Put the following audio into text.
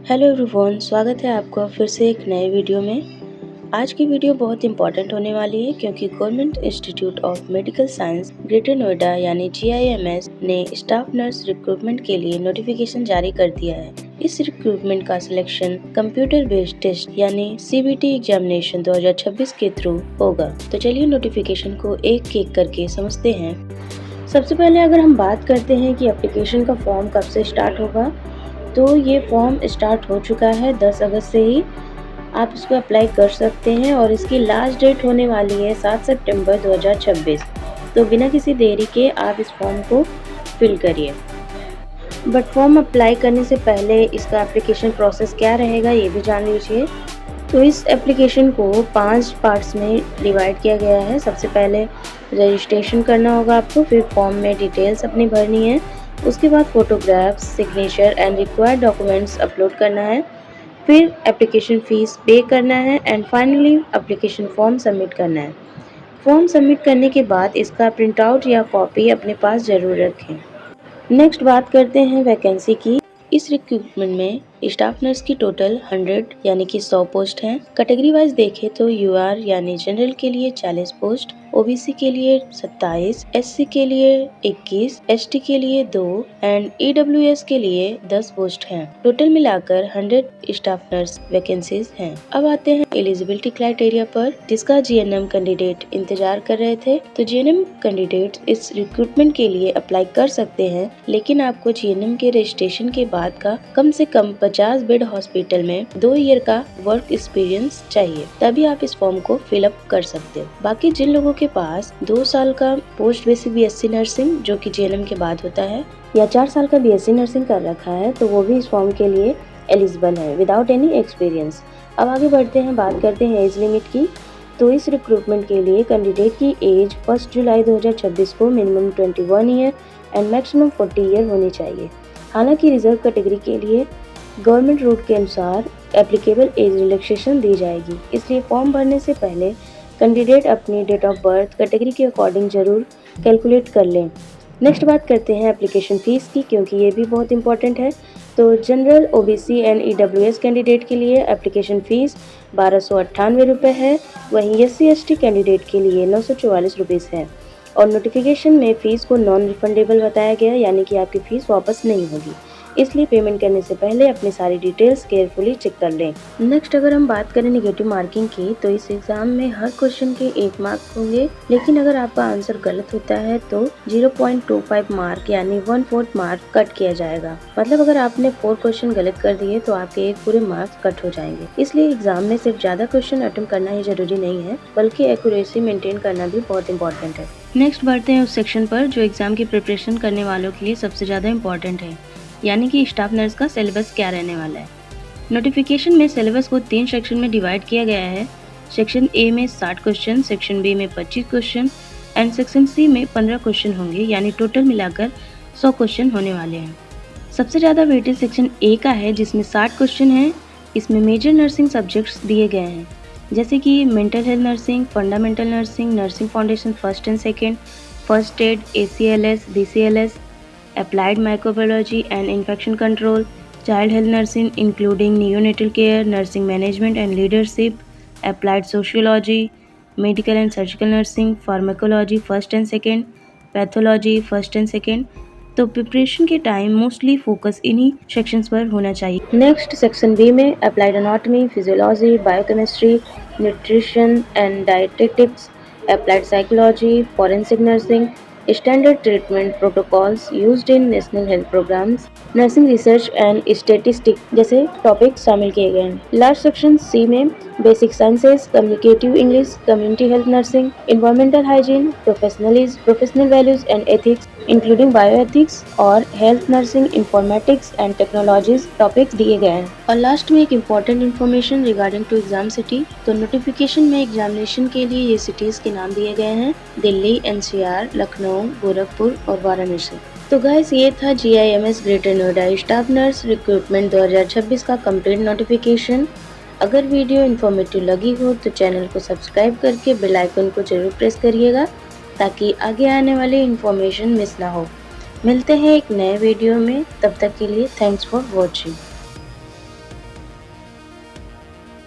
Hello everyone, स्वागत है आपका फिर से एक नए वीडियो में। आज की वीडियो बहुत इंपॉर्टेंट होने वाली है क्योंकि government institute of medical science greater Noida यानी GIMS ने स्टाफ नर्स रिक्रूटमेंट के लिए नोटिफिकेशन जारी कर दिया है। इस रिक्रूटमेंट का सिलेक्शन कंप्यूटर बेस्ड टेस्ट यानी CBT एग्जामिनेशन 2026 के थ्रू होगा। तो चलिए नोटिफिकेशन को एक एक करके समझते हैं। सबसे पहले अगर हम बात करते हैं कि एप्लीकेशन का फॉर्म कब से स्टार्ट होगा, तो ये फॉर्म स्टार्ट हो चुका है 10 अगस्त से ही आप इसको अप्लाई कर सकते हैं और इसकी लास्ट डेट होने वाली है 7 सितंबर 2026। तो बिना किसी देरी के आप इस फॉर्म को फिल करिए। बट फॉर्म अप्लाई करने से पहले इसका एप्लीकेशन प्रोसेस क्या रहेगा ये भी जान लीजिए। तो इस एप्लीकेशन को 5 पार्ट्स में डिवाइड किया गया है। सबसे पहले रजिस्ट्रेशन करना होगा आपको, फिर फॉर्म में डिटेल्स अपनी भरनी है, उसके बाद photographs, signature and required documents upload करना है, फिर एप्लीकेशन फ़ीस पे करना है and finally application form submit करना है। फॉर्म सबमिट करने के बाद इसका प्रिंट आउट या कॉपी अपने पास ज़रूर रखें। नेक्स्ट बात करते हैं वैकेंसी की। इस रिक्रूटमेंट में स्टाफ नर्स की टोटल 100 यानी कि 100 पोस्ट हैं। कैटेगरी वाइज देखें तो UR यानी जनरल के लिए 40 पोस्ट, OBC के लिए 27, SC के लिए 21, ST के लिए 2 एंड EWS के लिए 10 पोस्ट हैं। टोटल मिलाकर 100 स्टाफ नर्स वैकेंसीज हैं। अब आते हैं एलिजिबिलिटी क्राइटेरिया पर, जिसका GNM कैंडिडेट इंतजार कर रहे थे। तो GNM कैंडिडेट इस रिक्रूटमेंट के लिए अप्लाई कर सकते हैं, लेकिन आपको GNM के रजिस्ट्रेशन के बाद का कम से कम 50 बेड हॉस्पिटल में 2 ईयर का वर्क एक्सपीरियंस चाहिए, तभी आप इस फॉर्म को फिलअप कर सकते हो। बाकी जिन लोगों के पास 2 साल का पोस्ट बेसिक BSc नर्सिंग जो कि GNM के बाद होता है या 4 साल का BSc नर्सिंग कर रखा है, तो वो भी इस फॉर्म के लिए एलिजिबल है विदाउट एनी एक्सपीरियंस। अब आगे बढ़ते हैं, बात करते हैं एज लिमिट की। तो इस रिक्रूटमेंट के लिए कैंडिडेट की एज 1 जुलाई 2026 को minimum 21 year and maximum 40 year होनी चाहिए। हालांकि रिजर्व कैटेगरी के लिए गवर्नमेंट रूल के अनुसार एप्लीकेबल एज रिलैक्सेशन दी जाएगी, इसलिए फॉर्म भरने से पहले कैंडिडेट अपनी डेट ऑफ बर्थ कैटेगरी के अकॉर्डिंग जरूर कैलकुलेट कर लें। नेक्स्ट बात करते हैं एप्लीकेशन फ़ीस की, क्योंकि ये भी बहुत इंपॉर्टेंट है। तो general, OBC and EWS candidate के लिए एप्लीकेशन फ़ीस 1298 रुपये है, वहीं SC ST कैंडिडेट के लिए 944 रुपये है और नोटिफिकेशन में फ़ीस को नॉन रिफंडेबल बताया गया, यानी कि आपकी फ़ीस वापस नहीं होगी, इसलिए पेमेंट करने से पहले अपनी सारी डिटेल्स केयरफुली चेक कर लें। नेक्स्ट अगर हम बात करें नेगेटिव मार्किंग की, तो इस एग्जाम में हर क्वेश्चन के 1 मार्क होंगे, लेकिन अगर आपका आंसर गलत होता है तो 0.25 मार्क यानी 1/4 मार्क कट किया जाएगा। मतलब अगर आपने 4 क्वेश्चन गलत कर दिए तो आपके 1 पूरे मार्क्स कट हो जाएंगे। इसलिए एग्जाम में सिर्फ ज्यादा क्वेश्चन अटेम्प्ट करना ही जरूरी नहीं है, बल्कि एक्यूरेसी मेंटेन करना भी बहुत इंपॉर्टेंट है। नेक्स्ट बढ़ते हैं उस सेक्शन पर जो एग्जाम की प्रिपरेशन करने वालों के लिए सबसे ज्यादा इंपॉर्टेंट है, यानी कि स्टाफ नर्स का सिलेबस क्या रहने वाला है। नोटिफिकेशन में सिलेबस को 3 सेक्शन में डिवाइड किया गया है। सेक्शन A में 60 क्वेश्चन, सेक्शन B में 25 क्वेश्चन एंड सेक्शन C में 15 क्वेश्चन होंगे, यानी टोटल मिलाकर 100 क्वेश्चन होने वाले हैं। सबसे ज़्यादा वेटेज सेक्शन A का है, जिसमें 60 क्वेश्चन हैं। इसमें मेजर नर्सिंग सब्जेक्ट्स दिए गए हैं, जैसे कि mental health nursing, fundamental nursing, nursing foundation first and second, first aid, ACLS, BCLS, Applied Microbiology and Infection Control, Child Health Nursing including Neonatal Care, Nursing Management and Leadership, Applied Sociology, Medical and Surgical Nursing, Pharmacology First and Second, Pathology First and Second। तो preparation के time mostly focus इन्हीं sections पर होना चाहिए। Next section B में applied anatomy, physiology, biochemistry, nutrition and dietetics, applied psychology, forensic nursing, standard treatment protocols used in national health programs, nursing research and statistics जैसे topic शामिल किए गए हैं। लास्ट सेक्शन C में basic sciences, communicative English, community health nursing, environmental hygiene, professional values and ethics including bioethics और health nursing, informatics and technologies topics दिए गए हैं। और लास्ट में एक important information regarding to exam city. तो notification में एग्जामिनेशन के लिए ये सिटीज के नाम दिए गए हैं: दिल्ली, NCR, लखनऊ, गोरखपुर और वाराणसी। तो गाइस, ये था GIMS greater Noida staff nurse recruitment 2026 का कंप्लीट नोटिफिकेशन। अगर वीडियो इन्फॉर्मेटिव लगी हो तो चैनल को सब्सक्राइब करके बेल आइकन को जरूर प्रेस करिएगा, ताकि आगे आने वाली इन्फॉर्मेशन मिस ना हो। मिलते हैं एक नए वीडियो में, तब तक के लिए थैंक्स फॉर वॉचिंग।